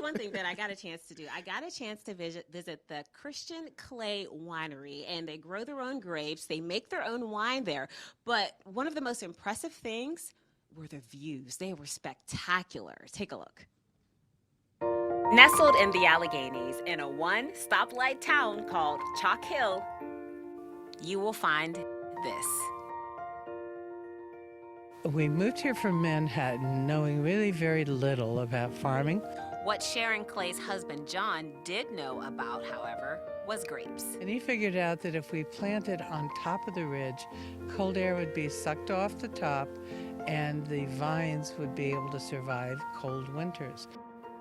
one thing that I got a chance to do. I got a chance to visit the Christian Klay Winery, and they grow their own grapes. They make their own wine there. But one of the most impressive things were the views. They were spectacular. Take a look. Nestled in the Alleghenies in a one-stoplight town called Chalk Hill, you will find this. We moved here from Manhattan knowing really very little about farming. What Sharon Clay's husband John did know about, however, was grapes. And he figured out that if we planted on top of the ridge, cold air would be sucked off the top and the vines would be able to survive cold winters.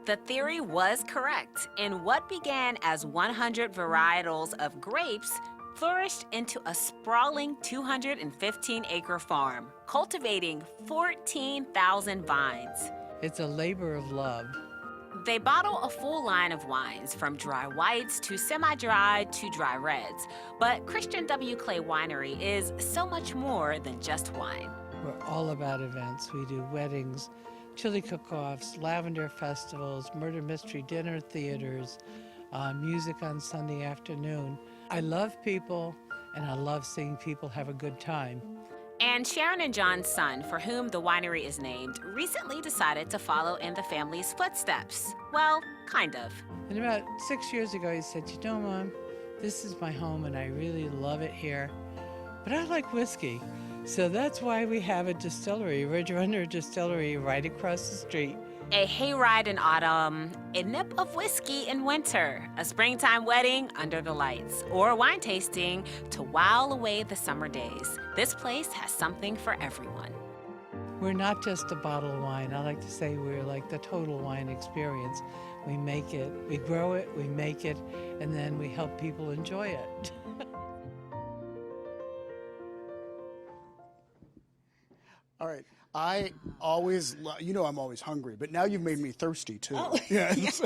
The theory was correct, and what began as 100 varietals of grapes flourished into a sprawling 215-acre farm, cultivating 14,000 vines. It's a labor of love. They bottle a full line of wines, from dry whites to semi-dry to dry reds. But Christian W. Klay Winery is so much more than just wine. We're all about events. We do weddings, chili cook-offs, lavender festivals, murder mystery dinner theaters, music on Sunday afternoon. I love people, and I love seeing people have a good time. And Sharon and John's son, for whom the winery is named, recently decided to follow in the family's footsteps. Well, kind of. And about 6 years ago, he said, "You know, Mom, this is my home, and I really love it here, but I like whiskey." So that's why we have a distillery, Ridge Runner Distillery, right across the street. A hayride in autumn, a nip of whiskey in winter, a springtime wedding under the lights, or a wine tasting to while away the summer days. This place has something for everyone. We're not just a bottle of wine. I like to say we're like the total wine experience. We make it, we grow it, we make it, and then we help people enjoy it. All right. I always, I'm always hungry, but now you've made me thirsty too. Oh, yes.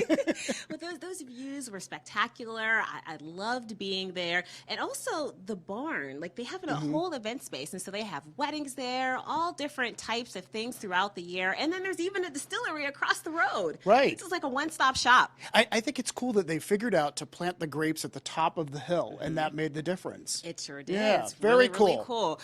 But those views were spectacular. I loved being there. And also the barn, like they have a whole event space. And so they have weddings there, all different types of things throughout the year. And then there's even a distillery across the road. Right. This is like a one-stop shop. I think it's cool that they figured out to plant the grapes at the top of the hill, and that made the difference. It sure did. Yeah, It's very really, really cool. cool.